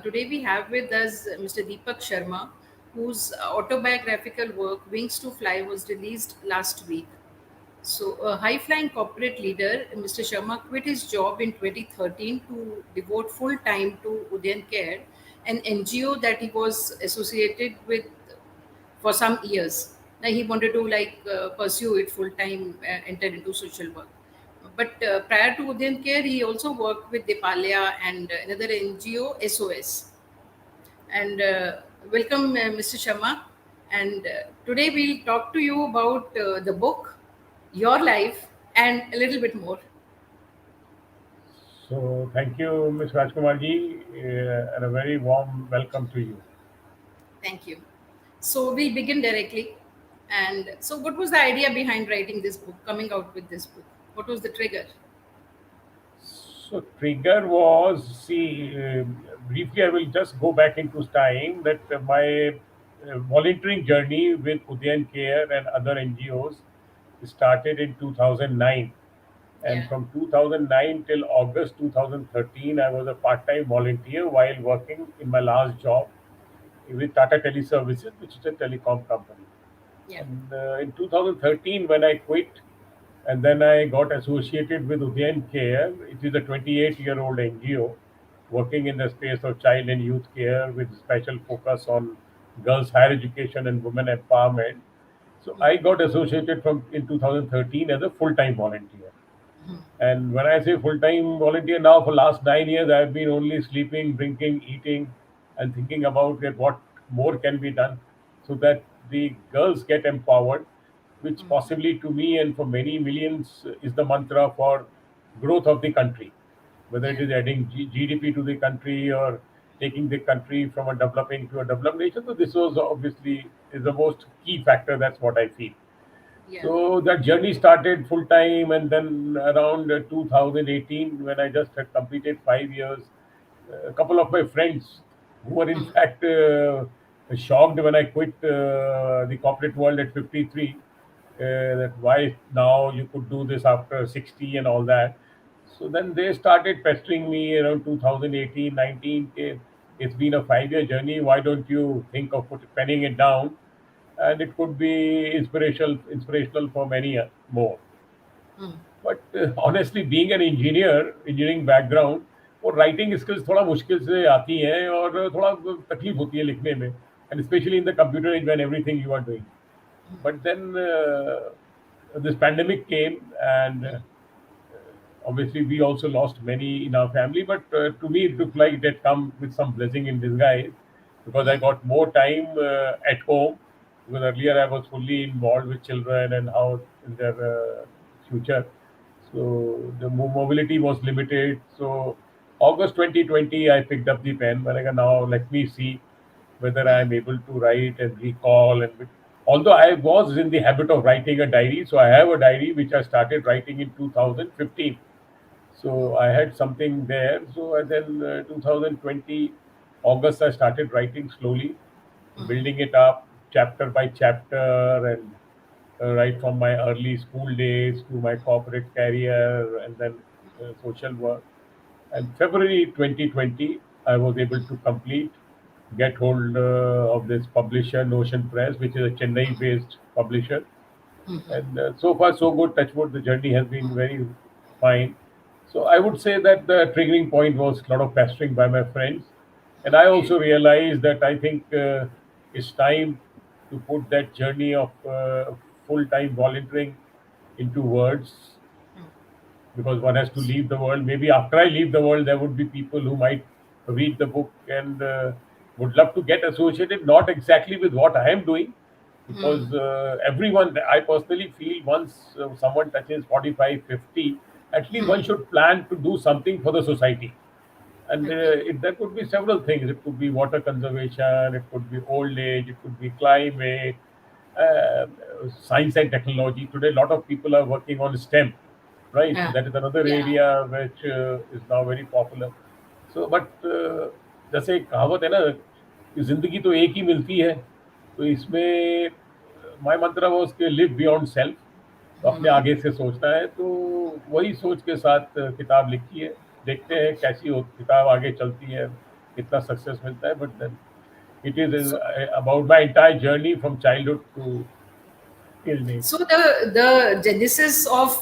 Today we have with us Mr. Deepak Sharma, whose autobiographical work Wings to Fly was released last week. So, a high flying corporate leader, Mr. Sharma quit his job in 2013 to devote full time to Udayan Care, an NGO that he was associated with for some years. Now he wanted to pursue it full time, enter into social work. But prior to Udayan Care, he also worked with Depalia and another NGO, SOS. And welcome, Mr. Sharma. And today we'll talk to you about the book, your life, and a little bit more. So thank you, Ms. Rajkumar ji, and a very warm welcome to you. Thank you. So we'll begin directly. And so, what was the idea behind writing this book, coming out with this book? What was the trigger? So trigger was, briefly I will just go back into time that my volunteering journey with Udayan Care and other NGOs started in 2009. And Yeah. from 2009 till August 2013, I was a part-time volunteer while working in my last job with Tata Teleservices, which is a telecom company. Yeah. And in 2013, when I quit, and then I got associated with Udayan Care. It is a 28-year-old NGO working in the space of child and youth care with special focus on girls' higher education and women empowerment. So I got associated from in 2013 as a full-time volunteer. And when I say full-time volunteer now, for last 9 years, I've been only sleeping, drinking, eating, and thinking about that what more can be done so that the girls get empowered, which possibly to me and for many millions is the mantra for growth of the country, whether it Yeah. is adding GDP to the country or taking the country from a developing to a developed nation. So this was obviously is the most key factor. That's what I feel. Yeah. So that journey started full time, and then around 2018, when I just had completed 5 years, a couple of my friends who were in fact shocked when I quit the corporate world at 53, that why now you could do this after 60 and all that. So then they started pestering me around 2018, 19. It's been a 5 year journey. Why don't you think of penning it down? And it could be inspirational for many more. Mm. But honestly, being an engineering background, वो writing skills थोड़ा मुश्किल से आती हैं और थोड़ा तकलीफ होती है लिखने में, and specially in the computer age when everything you are doing. But then this pandemic came, and obviously we also lost many in our family. But to me, it looked like it had come with some blessing in disguise because I got more time at home. Because earlier I was fully involved with children and how in their future. So the mobility was limited. So August 2020, I picked up the pen. But now let me see whether I am able to write and recall. And although I was in the habit of writing a diary, so I have a diary which I started writing in 2015. So I had something there. So and then 2020 August, I started writing slowly, building it up chapter by chapter, and right from my early school days to my corporate career and then social work. And February 2020, I was able to get hold of this publisher, Notion Press, which is a Chennai-based publisher. And so far, so good. Touch wood, the journey has been very fine. So I would say that the triggering point was a lot of pestering by my friends. And I Okay. also realized that I think it's time to put that journey of full-time volunteering into words, because one has to leave the world. Maybe after I leave the world, there would be people who might read the book and would love to get associated, not exactly with what I am doing, because everyone, I personally feel once someone touches 45, 50, at least one should plan to do something for the society. And Okay. there could be several things. It could be water conservation, it could be old age, it could be climate, uh, science and technology. Today, a lot of people are working on STEM, right? Yeah. That is another Yeah. area which is now very popular. So, but जैसे एक कहावत है ना कि जिंदगी तो एक ही मिलती है, तो इसमें माय मंत्रा वो उसके लिव बियॉन्ड सेल्फ, तो अपने आगे से सोचना है, तो वही सोच के साथ किताब लिखी है. देखते हैं कैसी हो किताब आगे चलती है. कितना सक्सेस मिलता है, but then it is about my entire journey from childhood to till date. So the genesis of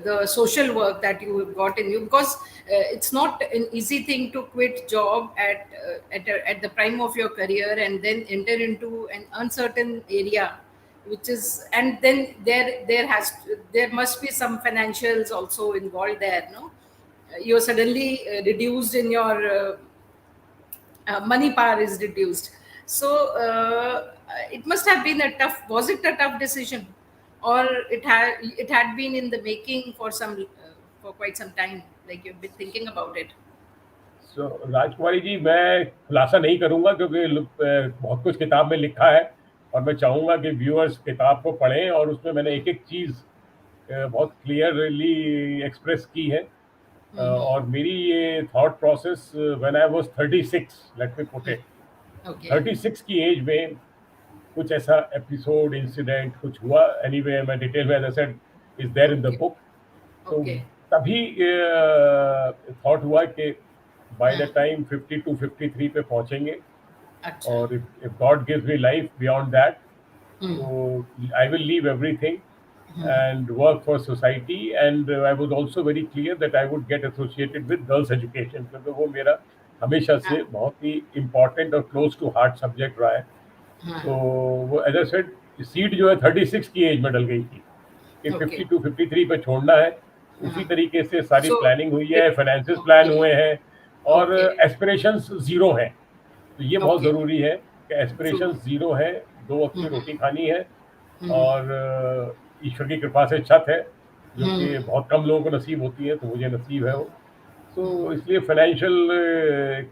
the social work that you have got in you, because it's not an easy thing to quit job at the prime of your career and then enter into an uncertain area, which is, and then there must be some financials also involved there, no? You're suddenly reduced in your money power is reduced. So it must have been a tough. Was it a tough decision, or it had been in the making for for quite some time? Like you've been thinking about it. सो राजकुमारी जी, मैं खुलासा नहीं करूंगा क्योंकि बहुत कुछ किताब में लिखा है, और मैं चाहूंगा कि व्यूअर्स किताब को पढ़ें, और उसमें मैंने एक एक चीज़ बहुत क्लियरली एक्सप्रेस की है। और मेरी ये thought process when I was 36, late me put it, Okay. 36 की एज में कुछ ऐसा एपिसोड, इंसिडेंट कुछ हुआ, एनीवे मैं डिटेल में, as I said, is there in the Okay. Book. तो Okay. तभी थॉट हुआ कि बाय द Hmm. टाइम 52 53 पे पहुंचेंगे, Acha. और if God gives me life beyond that, Hmm. so I will leave everything Hmm. and work for society. And I was also very clear that I would get associated with girls education, क्योंकि वो मेरा हमेशा Ah. से बहुत ही important और close to heart subject रहा है। Ah. तो वो एज आई सेड, सीट जो है 36 की एज में डल गई थी कि Okay. 52 53 पे छोड़ना है। उसी Ah. तरीके से सारी So प्लानिंग हुई it. है, फाइनेंसिस प्लान Okay. हुए हैं, और Okay. एस्पिरेशंस ज़ीरो हैं। तो ये बहुत Okay. ज़रूरी है कि True. एस्पिरेशंस ज़ीरो है, 2 वक़्त की Hmm. रोटी खानी है, Hmm. और ईश्वर की कृपा से छत है, जो Hmm. कि बहुत कम लोगों को नसीब होती है, तो मुझे नसीब है वो। तो इसलिए फाइनेंशियल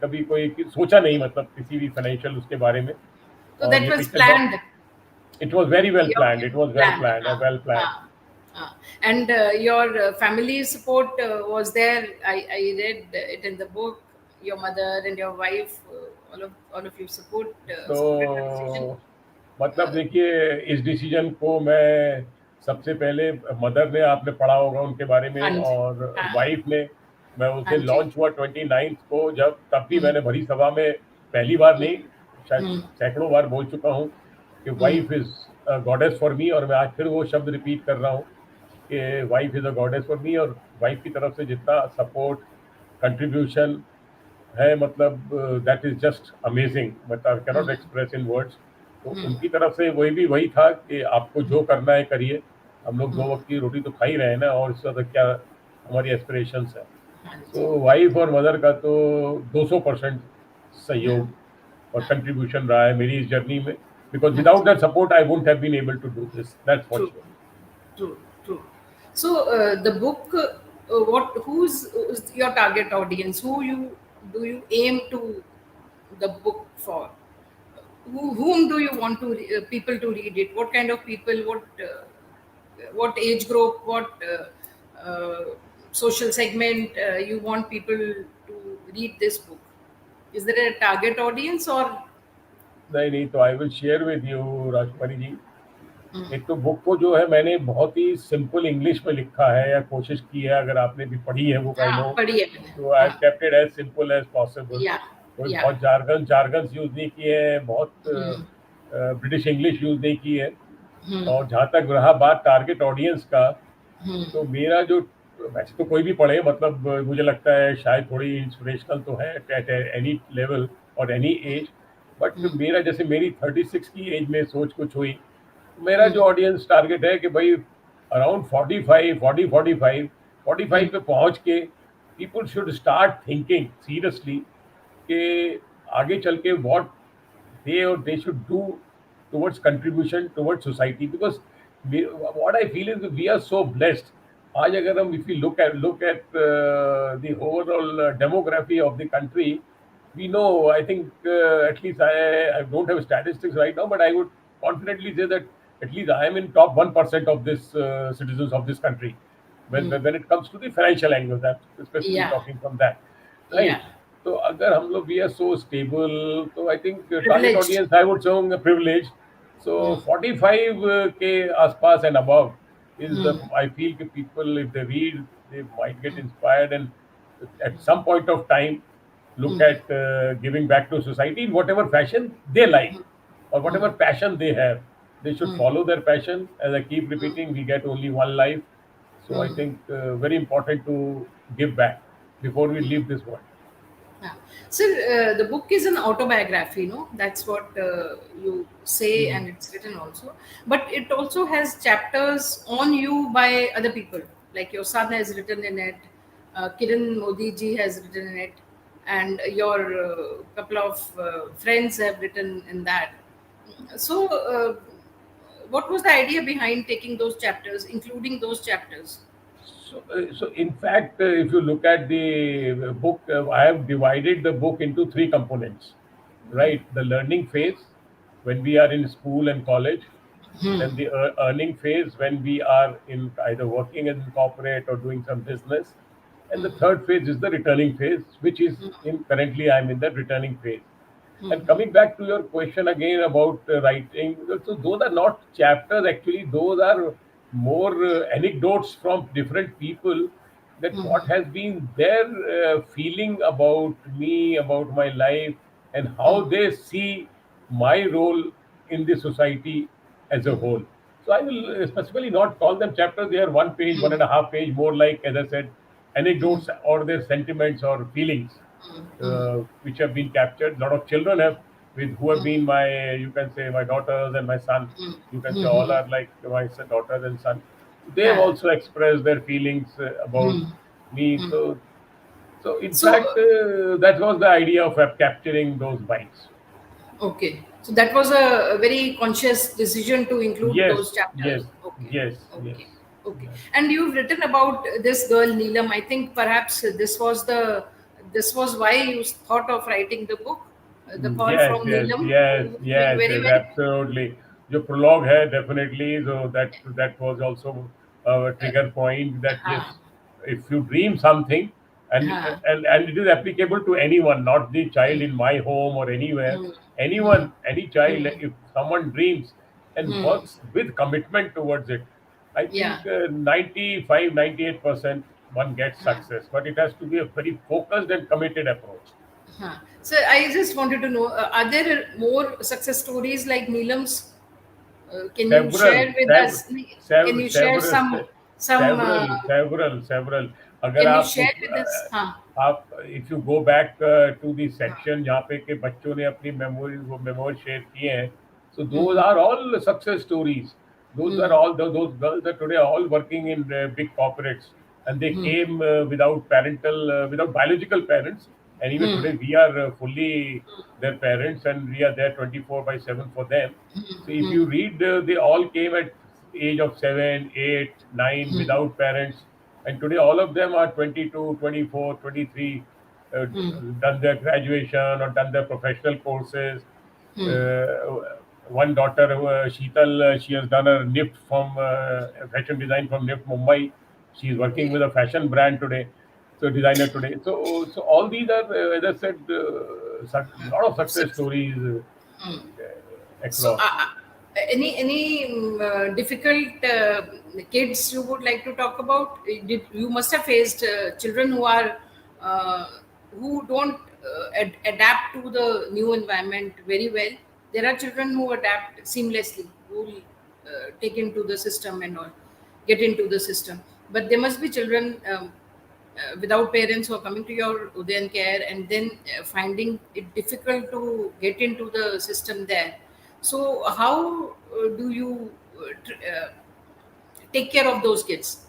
कभी कोई सोचा नहीं, मतलब किसी भी फाइनेंशियल उसके बारे में। So और that ये was पिक्चर बहुत, planned. It was very well Your planned, it was well plan. Planned, well planned. And your family support was there. I read it in the book. Your mother and your wife, all of you supported the decision. तो मतलब Uh, देखिए, इस decision को मैं सबसे पहले, mother ने, आपने पढ़ा होगा उनके बारे हाँ में, जी, और हाँ, वाइफ ने। मैं उस हाँ दिन जी, लॉन्च हुआ 29 को, जब तब भी हम्म, मैंने भरी सभा में पहली बार हम्म, नहीं, शायद हम्म, सैकड़ों बार बोल चुका हूँ कि hmm, wife is goddess for me, और मैं आज फिर वो शब्द रिपीट कर रहा हूँ कि wife is a goddess for me. और वाइफ की तरफ से जितना सपोर्ट, कंट्रीब्यूशन है, मतलब that is just amazing, but I cannot hmm, express in words. तो हम्म, उनकी तरफ से वही भी वही था कि आपको जो करना है करिए, हम लोग 2 हम्म, वक्त की रोटी तो खा ही रहे हैं ना, और इससे ज़्यादा क्या हमारी एस्पिरेशंस है। हाँ जी, तो वाइफ और मदर का तो 200% हाँ, सहयोग और हाँ, कंट्रीब्यूशन रहा है मेरी इस जर्नी में, बिकॉज हाँ विदाउट जी, that support I wouldn't have been able to do this, that's for true. Sure. True, true. So the book, who's your target audience? Who you do you aim to the book for? Whom do you want people to read it? What kind of people? What age group? What social segment you want people to read this book? Is there a target audience or? नहीं नहीं, तो I will share with you, Rajkumari ji. Mm, एक तो book को जो है मैंने बहुत ही सिंपल इंग्लिश में लिखा है, या कोशिश की है, अगर आपने भी पढ़ी है बुक, आई नो। हाँ पढ़ी है मैंने तो आई हाँ kept it as simple as possible. या कोई या बहुत जार्गन्स यूज नहीं किए हैं, बहुत हम्म ब्रिटिश इंग्लिश यूज नहीं की है। हम्म और जहाँ तक रहा बात टारगेट ऑडियंस का, हम्म तो मेरा जो, वैसे तो कोई भी पढ़े, मतलब मुझे लगता है शायद थोड़ी इंस्पिरेशनल तो है एट एनी लेवल और एनी एज, बट हम्म मेरा, जैसे मेरी 36 की एज में सोच कुछ हुई, मेरा जो हम्म ऑडियंस टारगेट है कि भाई अराउंड 45, 40, 45, 45 हम्म पे पहुंच के people should start thinking seriously कि आगे चल के what they should do towards contribution towards society, because what I feel is that we are so blessed. आज अगर हम, if we look at the overall demography of the country, we know, I think, at least I don't have statistics right now, but I would confidently say that at least I am in top 1% of this citizens of this country when it comes to the financial angle, that especially yeah talking from that, yeah right? तो अगर हम लोग, we are so stable, तो I think target privileged audience, I would say privilege. So hmm 45 के आसपास and above is the, hmm I feel कि people, if they read, they might get inspired, and at some point of time look at giving back to society in whatever fashion they like or whatever passion they have. They should follow their passion. As I keep repeating, we get only one life. So I think very important to give back before we leave this world. Yeah. So the book is an autobiography, no? That's what you say, Mm. and it's written also. But it also has chapters on you by other people, like your son has written in it, Kiran Modi ji has written in it, and your couple of friends have written in that. So, what was the idea behind taking those chapters, including those chapters? So in fact, if you look at the book, I have divided the book into three components, right? The learning phase, when we are in school and college, then the earning phase when we are in either working in corporate or doing some business, and the third phase is the returning phase, which is in currently I'm in the returning phase. And coming back to your question again about writing, so those are not chapters actually, those are more anecdotes from different people, that what has been their feeling about me, about my life, and how they see my role in the society as a whole. So I will specifically not call them chapters, they are one page, 1.5 page, more like, as I said, anecdotes or their sentiments or feelings which have been captured. A lot of children have, with who have been my, you can say, my daughters and my son. You can say all are like my daughters and son. They have Yeah. also expressed their feelings about me. So in So, fact, that was the idea of capturing those bites. okay. So that was a very conscious decision to include Yes, those chapters. yes, Okay. yes, yes. Okay. Okay. And you've written about this girl Neelam. I think perhaps this was why you thought of writing the book. The call Yes, from yes, Neelam, yes, who's doing yes, very yes, well. absolutely. The prologue है definitely, so that was also a trigger point that हाँ, yes, if you dream something, and हाँ, and it is applicable to anyone, not the child in my home or anywhere, anyone, any child, if someone dreams and works with commitment towards it, I yeah. think 95, 98% one gets हाँ. success, but it has to be a very focused and committed approach. Huh. So I just wanted to know, are there more success stories like Neelam's? Can you Several, share with several, us? Can several, you share several, some? several. अगर Can you आप share with us? Huh. आप if you go back to the Huh. section जहाँ पे के बच्चों ने अपनी memories share किए हैं, so those are all success stories. Those are all those girls are today all working in big corporates, and they came without parental, without biological parents. Anyway, today we are fully their parents, and we are there 24/7 for them. So if you read, they all came at age of 7, 8, 9 without parents, and today all of them are 22, 24, 23, done their graduation or done their professional courses. One daughter, Sheetal, she has done a NIFT from fashion design from NIFT Mumbai. She is working Okay. with a fashion brand today, so designer today. So all these are, as I said, lot of So, success stories so, across. any difficult kids you would like to talk about? You must have faced children who are uh, who don't adapt to the new environment very well. There are children who adapt seamlessly, who will take into the system and all, get into the system. But there must be children without parents who are coming to your Udayan care and then finding it difficult to get into the system there. So, how do you take care of those kids?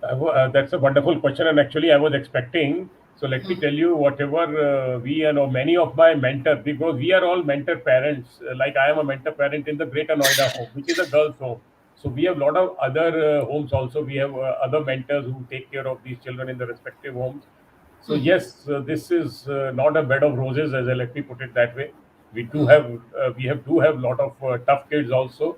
That's a wonderful question, and actually, I was expecting. So, let me tell you, whatever we and many of my mentors, because we are all mentor parents. Like I am a mentor parent in the Greater Noida home, which is a girls' home. So, we have a lot of other homes also. We have other mentors who take care of these children in the respective homes. So yes, this is not a bed of roses, as I let me put it that way. We do have a lot of tough kids also.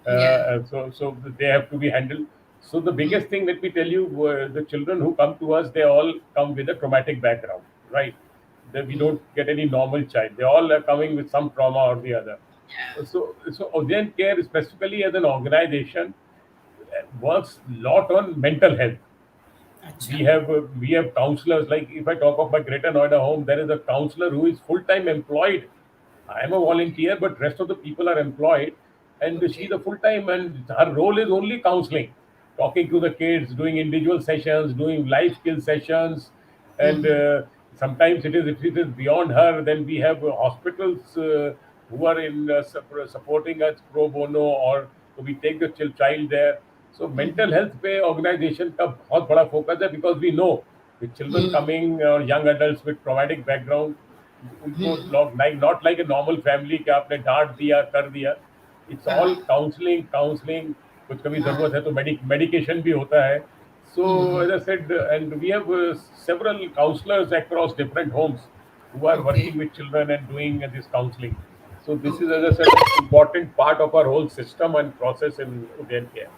Yeah. So they have to be handled. So the biggest thing, let me tell you, the children who come to us, they all come with a traumatic background, right? We don't get any normal child. They all are coming with some trauma or the other. So Udayan Care specifically as an organization works lot on mental health. अच्छा. We have counselors. Like if I talk of my Greater Noida home, there is a counselor who is full time employed. I am a Okay. volunteer, but rest of the people are employed, and she's Okay. a full time, and her role is only counseling, talking to the kids, doing individual sessions, doing life skill sessions, and Mm-hmm. sometimes it is if it is beyond her, then we have hospitals who are in supporting us pro bono, or we take the child there. So Mm-hmm. mental health पे organization का बहुत बड़ा focus है, because we know with children coming or young adults with traumatic background, उनको लोग like not like a normal family कि आपने डांट दिया कर दिया. It's all हाँ. counseling. कुछ कभी हाँ. जरूरत है तो medication भी होता है. So as I said, and we have several counselors across different homes who are Okay. working with children and doing this counseling. So this is, as Okay. I said, an important part of our whole system and process in Udayan Care.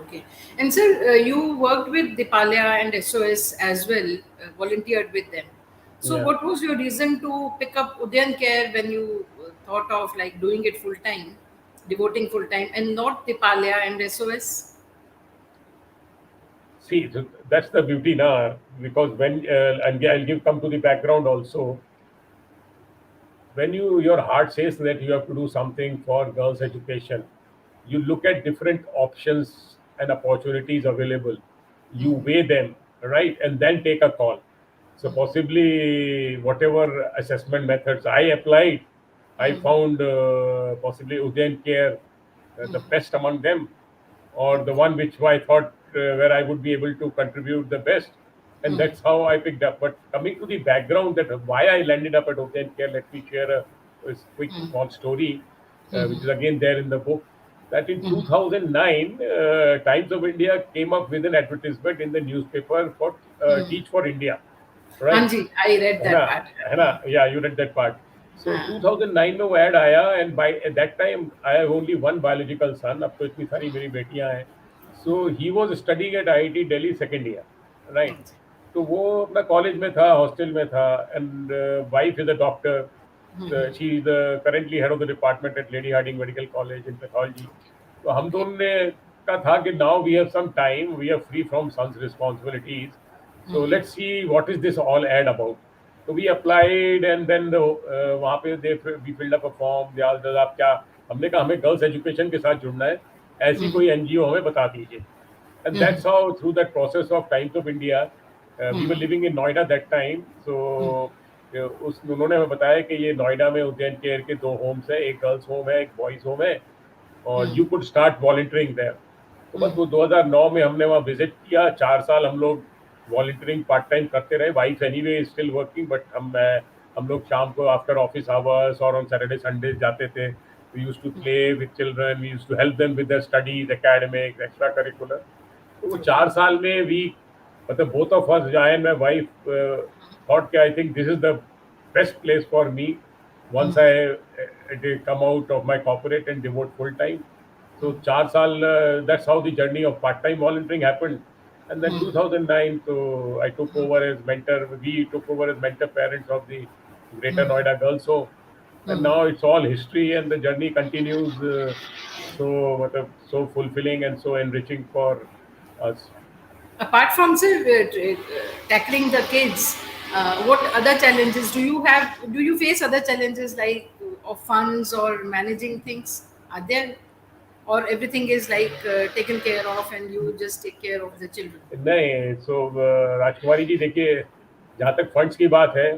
Okay. And sir, you worked with Dipalya and SOS as well, volunteered with them. So, Yeah. what was your reason to pick up Udayan Care when you thought of like doing it full time, devoting full time, and not Dipalya and SOS? See, so that's the beauty now, because when and I'll give come to the background also. When your heart says that you have to do something for girls' education, you look at different options and opportunities available. You weigh them, right, and then take a call. So possibly whatever assessment methods I applied, I found possibly Udayan Care the best among them, or the Okay. one which I thought where I would be able to contribute the best, and that's how I picked up. But coming to the background, that why I landed up at Open Care, let me share a quick small story, which is again there in the book. That in 2009, Times of India came up with an advertisement in the newspaper for Teach for India, right? Hanji, I read है that ना part. है ना या you read that part. So हाँ. 2009 में वो add आया, and by at that time I have only one biological son. अब तो इतनी सारी मेरी बेटियां हैं. So he was studying at IIT Delhi second year, right? Hanji. तो वो अपना कॉलेज में था, हॉस्टल में था, and wife is a doctor. She is currently head of the department at Lady Harding Medical College in pathology. तो हम Okay. दोनों ने का था कि now we have some time, we are free from son's responsibilities, so let's see what is this all ad about. So we applied, and then वहाँ पे we filled up a form. They asked us आप क्या, हमने कहा हमें girls education के साथ जुड़ना है, ऐसी कोई एनजीओ हमें बता दीजिए. And that's how, through that process of Times of India, we were living in Noida that time. So उस उन्होंने हमें बताया कि ये नोएडा में उद्यान केयर के दो होम्स है, एक गर्ल्स होम है, एक बॉयज होम है, और you could start volunteering there. तो बस वो 2009 में हमने वहाँ विजिट किया. 4 साल हम लोग वॉलंटियरिंग पार्ट टाइम करते रहे. Wife anyway still working, but हम लोग शाम को आफ्टर ऑफिस आवर्स और ऑन सैटरडे संडे जाते थे. We used to play with children, we used to help them with their studies, academics, extra curricular. तो वो Okay. 4 साल में वी, मतलब both of us, I and my wife, thought कि I think this is the best place for me once I did come out of my corporate and devote full time. So 4 साल, that's how the journey of part-time volunteering happened. And then 2009, so I took over as mentor. We took over as mentor parents of the Greater Noida Girls Home, and now it's all history, and the journey continues. So, so fulfilling and so enriching for us. Apart from sir, tackling the kids, what other challenges do you have? Do you face other challenges like of funds or managing things? Are there, or everything is like taken care of and you just take care of the children? नहीं, so राजकुमारी जी देखिए, जहाँ तक funds की बात है,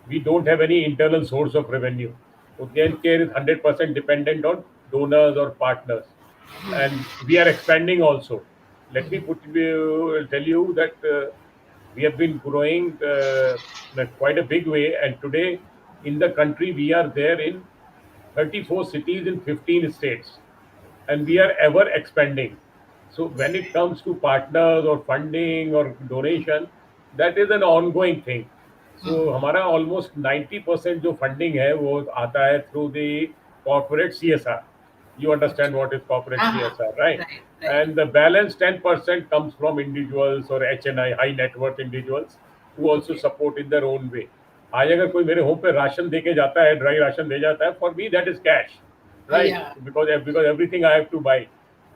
we don't have any internal source of revenue. Udayan Care is 100% dependent on donors or partners, and we are expanding also. Let me tell you that we have been growing in quite a big way, and today in the country we are there in 34 cities in 15 states, and we are ever expanding. So when it comes to partners or funding or donation, that is an ongoing thing. So हमारा almost 90% जो funding है वो आता है through the corporate CSR. You Okay. understand what is corporate Uh-huh. CSR, right? Right, right. And the balance 10% comes from individuals or HNI, high net worth individuals, who also Okay. support in their own way. आज अगर कोई मेरे home पे ration दे के जाता है, dry ration दे जाता है, for me that is cash, right? Yeah. Because everything I have to buy.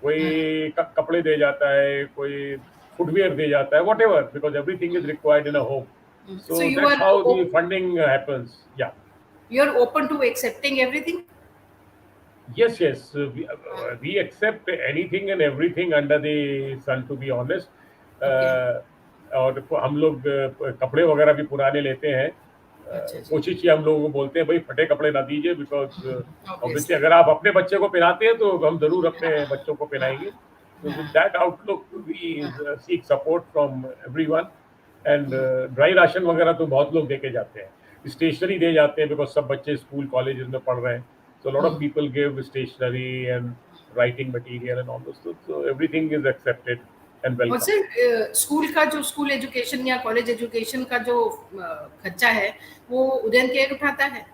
कोई कपड़े दे जाता है, कोई फुटवेयर दे जाता है, whatever, because everything is required in a home. So So that's how the op- funding happens. Yeah. you're open to accepting everything? Yes, yes. Uh, We accept anything and everything under the sun, to be honest. okay. Uh, और हम लोग कपड़े वगैरह भी पुराने लेते हैं। अच्छा जी। कोशिश ये हम लोगों को बोलते हैं भाई फटे कपड़े ना दीजिए, बिकॉज ऑब्वियसली Obviously. अगर आप अपने बच्चे को पहनाते हैं तो हम जरूर अपने हाँ, बच्चों को पहनाएंगे। हाँ, तो विद हाँ, दैट आउटलुक वी हाँ, seek support from everyone. And dry ration वगैरह तो बहुत लोग देके जाते हैं, स्टेशनरी दे जाते हैं, बिकॉज सब बच्चे स्कूल कॉलेजेस में पढ़ रहे हैं। So a lot of hmm. people give stationery and writing material and all those things. So everything is accepted and और welcome. सर स्कूल का जो स्कूल एजुकेशन या कॉलेज एजुकेशन का जो खर्चा है वो उदयन केयर उठाता है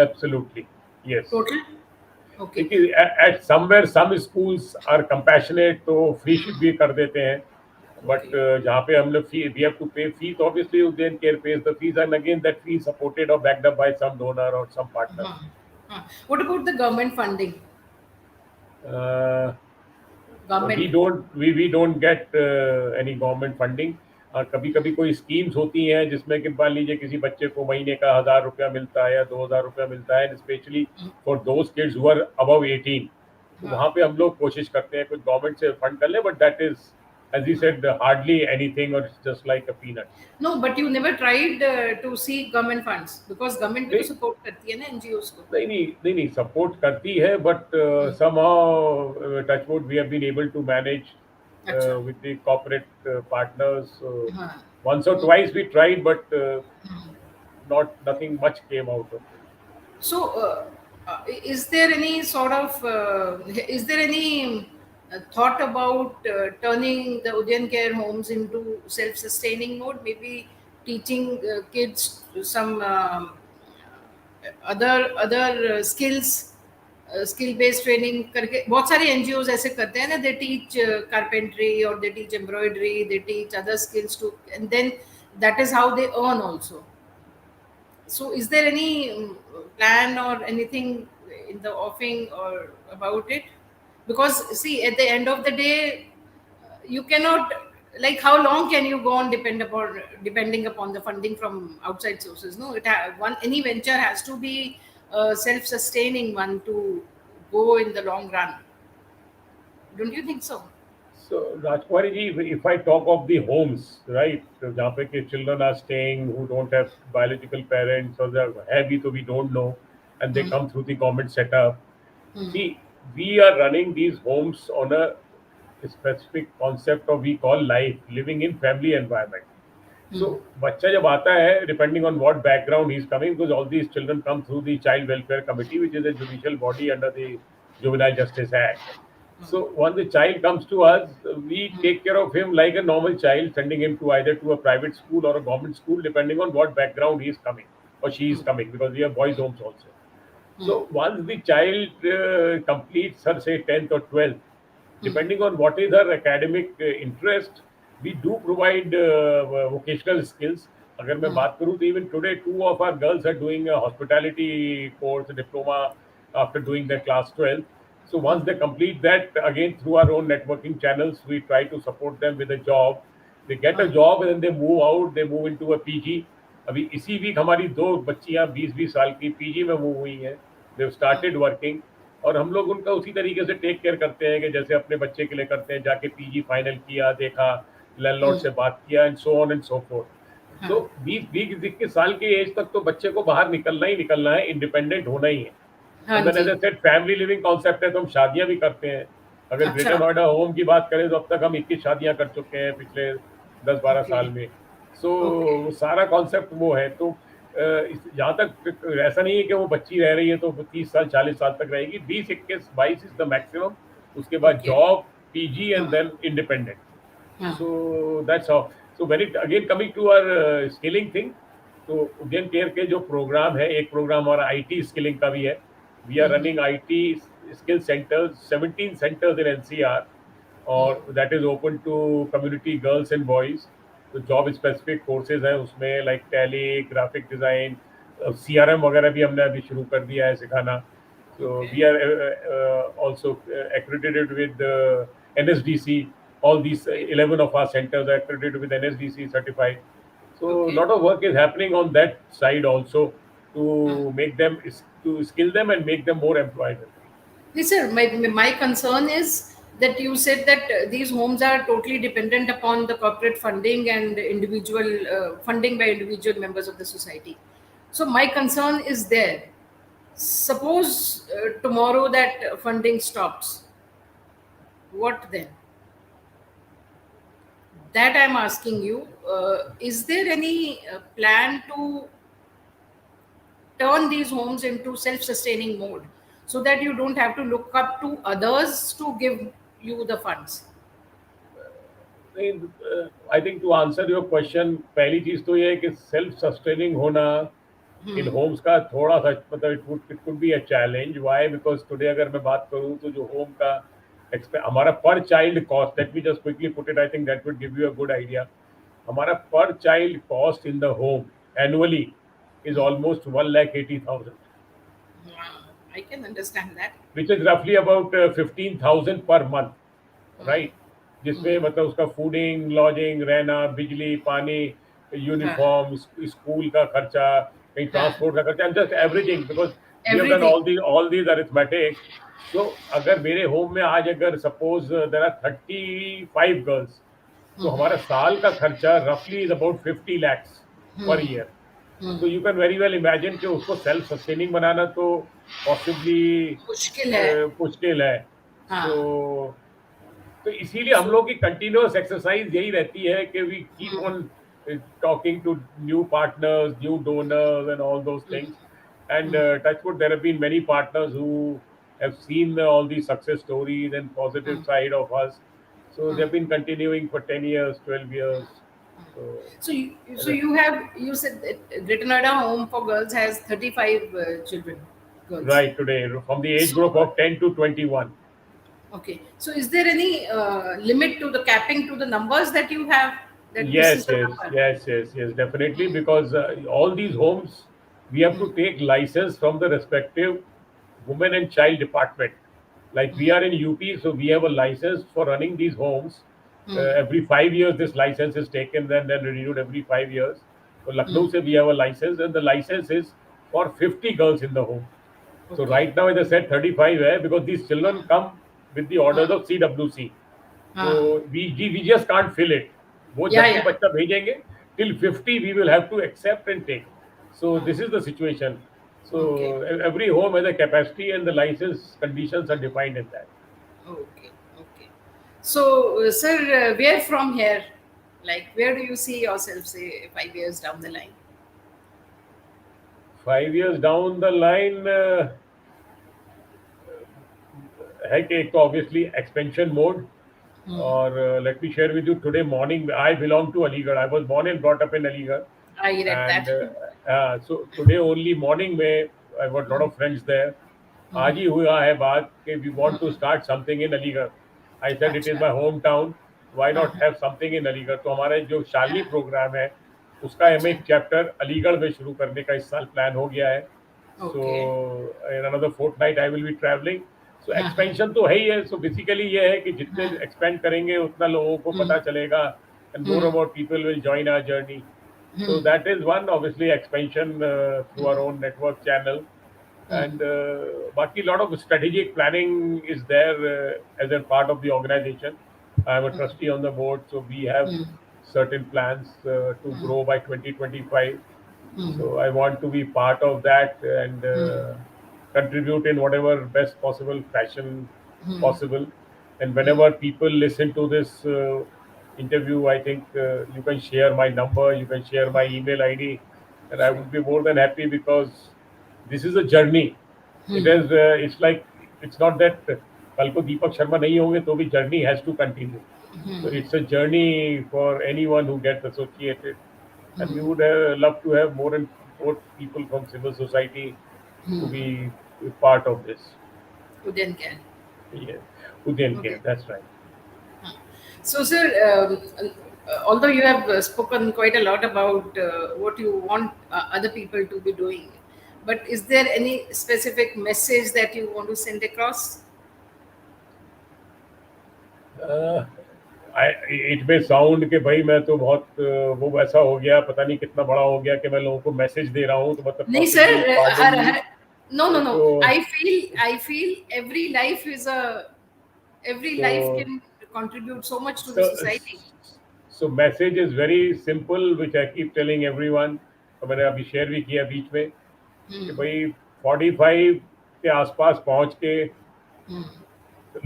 Absolutely. Yes. टोटल? ओके। देखिए at somewhere some schools are compassionate तो free भी कर देते हैं, but ओके। जहाँ पे हम लोग fee we have to pay fees, obviously Udayan Care pays the fees, and again that fee is supported or backed up by some donor or some partner. हाँ, हाँ। What about the government funding? Uh, we government. don't we don't get any government funding. कभी कभी कोई schemes होती हैं जिसमें कि मान लीजिए किसी बच्चे को महीने का 1,000 रुपया मिलता है या 2,000 रुपया मिलता है, specially for those kids who are above 18, तो हाँ। वहाँ पे हम लोग कोशिश करते हैं कुछ गवर्नमेंट से फंड कर ले, but that is as you said hardly anything और just like a peanut. No, but you never tried to see government funds because government भी तो नहीं सपोर्ट करती है ना एनजीओस को? नहीं सपोर्ट करती है, but somehow touchwood we have been able to manage अच्छा। with the corporate partners. हाँ। Once or twice we tried, but not nothing much came out of it. So, is there any sort of is there any thought about turning the Udayan Care homes into self-sustaining mode? Maybe teaching kids some other skills, skill based training करके बहुत सारे NGOs ऐसे करते हैं ना, दे teach carpentry और they teach embroidery, they teach other skills too, and then that is how they earn also. So, is there any plan or anything in the offing or about it? Because see, at the end of the day, you cannot, like, how long can you go on depending upon the funding from outside sources? No, one any venture has to be a self-sustaining one to go in the long run. Don't you think so? So, Rajkumari ji, if I talk of the homes, right, so जहाँ पे के children are staying who don't have biological parents or they have भी तो we don't know, and they Hmm. come through the government setup. Hmm. See, we are running these homes on a specific concept of we call life, living in family environment. Hmm. So बच्चा जब आता है, depending on what background he's coming, because all these children come through the Child Welfare Committee, which is a judicial body under the Juvenile Justice Act. So once the child comes to us, we take care of him like a normal child, sending him to either to a private school or a government school, depending on what background he is coming or she is coming, because we have boys' homes also. So once the child completes her say 10th or 12th, depending on what is her academic interest, we do provide vocational skills. अगर मैं बात करूँ तो even today 2 of our girls are doing a hospitality course, a diploma after doing their class 12. So once they complete that, again through our own networking channels, we try to support them with a job. They get a job and then they move out, they move into a PG. अभी इसी week हमारी 2 बच्चियां 20-20 साल की PG में move हुई हैं, they started working, और हम लोग उनका उसी तरीके से टेक केयर करते हैं कि जैसे अपने बच्चे के लिए करते हैं, जाके पीजी फाइनल किया, देखा, लैंडलॉर्ड से बात किया, and so on and so fourth. हाँ। सो 20-21 साल की एज तक तो बच्चे को बाहर निकलना है, इंडिपेंडेंट होना ही है। हाँ एंड देन एज जी। I said family living concept है, तो हम शादियां भी करते हैं। अगर अच्छा। ग्रेटर नोएडा होम की बात करें तो अब तक हम 21 शादियां कर चुके हैं पिछले 10-12 ओके। साल में। So okay. सारा कॉन्सेप्ट वो है। तो जहाँ तक ऐसा नहीं है कि वो बच्ची रह रही है तो 30 साल 40 साल तक रहेगी, 20-21-22 इज द मैक्सिमम। उसके बाद ओके। जॉब, पीजी एंड हाँ। Then independent. हाँ। So that's how. So when it again coming to our skilling thing, तो उद्यन केयर के जो प्रोग्राम है, एक प्रोग्राम हमारा आईटी स्किलिंग का भी है। We are running IT skill centres, 17 centres in NCR, और that is open to community girls and boys. तो जॉब स्पेसिफिक कोर्सेज हैं उसमें, like Tally, graphic design, CRM वगैरह भी हमने अभी शुरू कर दिया है सिखाना। So okay. we are also accredited with NSDC, all these 11 of our centers are accredited with NSDC certified. So a Okay. lot of work is happening on that side also Uh, to make them to skill them and make them more employable. Yes, sir. My concern is that you said that these homes are totally dependent upon the corporate funding and individual funding by individual members of the society. So my concern is there. Suppose tomorrow that funding stops, what then? That I'm asking you. Is there any plan to turn these homes into self-sustaining mode so that you don't have to look up to others to give you the funds? I think to answer your question, पहली चीज तो ये है कि self sustaining होना इन Holmes का थोड़ा सा मतलब it could be a challenge. Why? Because today अगर मैं बात करूं तो जो होम का हमारा पर child cost, let me just quickly put it, I think that would give you a good idea. हमारा पर child cost in the home annually is almost 1,80,000, I can understand that. which is roughly about 15,000 per month, Hmm. Right? जिसमें मतलब उसका fooding, lodging, रहना, बिजली, पानी, हाँ, uniform, school का खर्चा, कहीं हाँ, ट्रांसपोर्ट का खर्चा, and just everything, because we have done everything. All these arithmetic. So अगर मेरे होम में आज अगर सपोज देयर आर 35 गर्ल्स, तो हमारा साल का खर्चा रफली is about 50 lakhs per year. Hmm, तो you can very well imagine कि उसको सेल्फ सस्टेनिंग बनाना तो पॉसिबली मुश्किल है। मुश्किल है। सो हाँ। तो इसीलिए हम So, लोग की कंटिन्यूअस एक्सरसाइज यही रहती है कि we keep on talking to new partners, new donors and all those things, and touch wood, there have been many partners who have seen all these success stories and positive side of us, so they've been continuing for 10 years, 12 years. So you said that Greater Noida Home for Girls has 35 children, girls. right, today from the age So, group of 10 to 21. okay. So, is there any limit to the capping to the numbers that you have? That this is Yes, the yes, number. yes, yes, yes, definitely. Because all these homes, we have to take license from the respective women and child department. Like we are in UP, so we have a license for running these homes. Every 5 years, this license is taken, then renewed every 5 years. So Lucknow, se we have a license, and the license is for 50 girls in the home. So Okay. right now, as I said, 35 hai, because these children come with the orders हाँ, of CWC. हाँ. So we just can't fill it. वो Yeah, जब भी yeah. बच्चा भेजेंगे till 50 we will have to accept and take. So हाँ. this is the situation. So Okay. every home has a capacity and the license conditions are defined in that. Okay. Okay. So, sir, where from here? Like, where do you see yourself, say, 5 years down the line? 5 years down the line है कि एक तो obviously expansion mode. और let me share with you today morning I belong to Aligarh. I was born and brought up in Aligarh. I read And that. so today only morning में I got a lot of friends there. आज ही हुआ है बात कि we want to start something in Aligarh. I said it is अच्छा. my hometown. Why हाँ, not have something in Aligarh? तो हमारा जो शालनी प्रोग्राम है उसका हमें अच्छा. एक चैप्टर अलीगढ़ में शुरू करने का इस साल प्लान हो गया है। Okay. So in another fortnight I will be traveling. So हाँ, हाँ, expansion तो है ही है. So basically ये है कि जितने हाँ. expand करेंगे उतना लोगों को पता चलेगा, and more hmm, about people will join our journey. So hmm, that is one obviously expansion through our own network channel. And बाकी lot of strategic planning is there as a part of the organization. I am a trustee on the board, so we have hmm, certain plans to grow by 2025. Hmm, So I want to be part of that and contribute in whatever best possible fashion hmm, possible. And whenever people listen to this interview, I think you can share my number, you can share my email ID, and I sure. would be more than happy because this is a journey. It hmm, is. It's like it's not that कल को दीपक शर्मा नहीं होंगे तो भी journey has to continue. So it's a journey for anyone who gets associated, and we would love to have more and more people from civil society to be part of this. Udayan Care. Yes, Udayan Okay. Care, that's right. So, sir, although you have spoken quite a lot about what you want other people to be doing, but is there any specific message that you want to send across? Uh, it में sound के भाई मैं तो बहुत वो वैसा हो गया, पता नहीं कितना बड़ा हो गया कि मैं लोगों को मैसेज दे रहा हूँ, तो मतलब नहीं possibly sir, pardon me. no, no, no. तो I feel every life is a every life so can contribute so much to the so society. so message is very simple which I keep telling everyone। तो मैंने अभी share भी किया बीच में कि भाई 45 के आसपास पहुंच के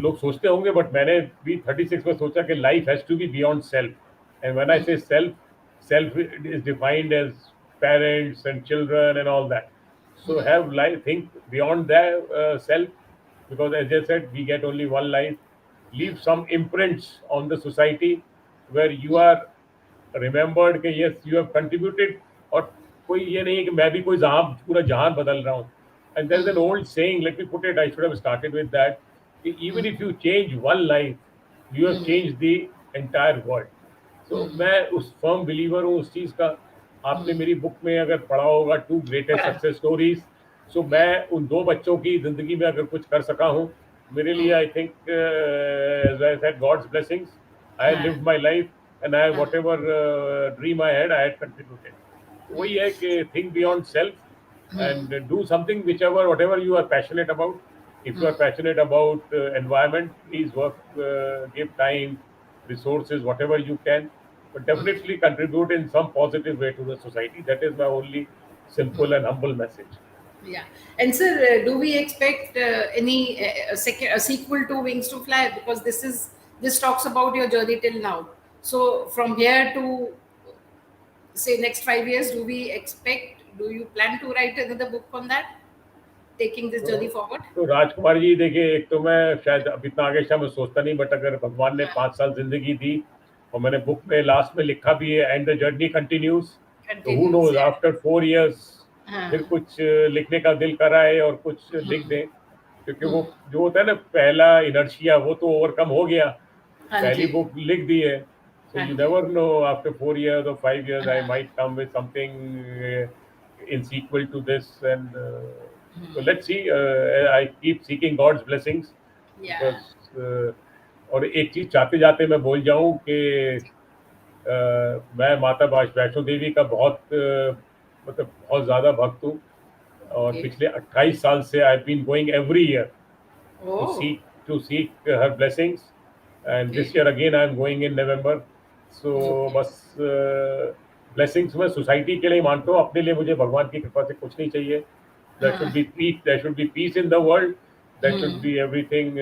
लोग सोचते होंगे, बट मैंने भी 36 में सोचा कि life has to be beyond self. And when I say self, self is defined as parents and children and all that. So have life, think beyond that self, because as I said, we get only one life. Leave some imprints on the society where you are remembered कि yes you have contributed. और कोई ये नहीं है कि मैं भी कोई जहां पूरा जहान बदल रहा हूँ। And there is an old saying, let me put it, I should have started with that, कि even if you change one life you have change the entire world. तो मैं उस फर्म बिलीवर हूँ उस चीज़ का। आपने मेरी बुक में अगर पढ़ा होगा टू ग्रेटेस्ट पढ़ा। सक्सेस स्टोरीज, सो मैं उन दो बच्चों की जिंदगी में अगर कुछ कर सका हूँ, मेरे लिए I think as I said God's blessings. I हाँ, lived my life and I हाँ, whatever dream I had contributed। तो वही है कि think beyond self and do something whichever whatever you are passionate about। If you are passionate about environment, please work, give time, resources, whatever you can, but definitely contribute in some positive way to the society। That is my only simple and humble message। yeah. And sir, do we expect any a sequel to Wings to Fly? Because this talks about your journey till now. So from here to say next 5 years, do you plan to write another book on that, taking this तो journey forward? तो राजकुमार जी देखिए, एक तो मैं शायद अब इतना आगे शायद मैं सोचता नहीं, बट अगर भगवान ने 5 साल जिंदगी दी और मैंने बुक में लास्ट में लिखा भी है एंड द जर्नी कंटिन्यूज, तो who Continues, knows yeah. After 4 years हाँ, फिर कुछ लिखने का दिल कर रहा है और कुछ लिख दें। क्योंकि वो जो होता है ना पहला इनर्शिया, वो तो ओवरकम हो गया, हाँ पहली जी, बुक लिख दी है। So हाँ you ji, never know, after 4 years or 5 years, I हाँ, might come with something in sequel to this, and so let's see। I keep seeking God's blessings yeah. because और एक चीज चाहते जाते मैं बोल जाऊं कि मैं माता वैष्णो देवी का बहुत मतलब बहुत ज्यादा भक्त हूँ। और Okay. पिछले 28 साल से I been going every year to Oh, seek her blessings, and okay. this year again I am going in November। So Okay. बस blessings मैं सोसाइटी के लिए मानता हूँ, अपने लिए मुझे भगवान की कृपा से कुछ नहीं चाहिए। हाँ, There should be peace in the world, there should be everything,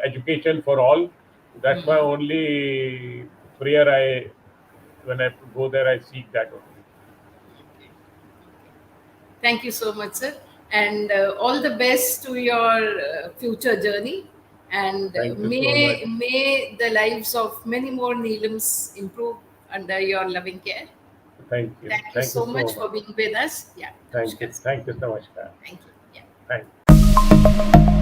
education for all। That's my only prayer। I When I go there I seek that only। thank you so much, sir. And all the best to your future journey. And Thank you so much। may the lives of many more Neelams improve under your loving care. Thank you Thank you so so much for much। being with us. Yeah, namaskar, sir. Thank you so much। Thank you. Yeah. Thank you।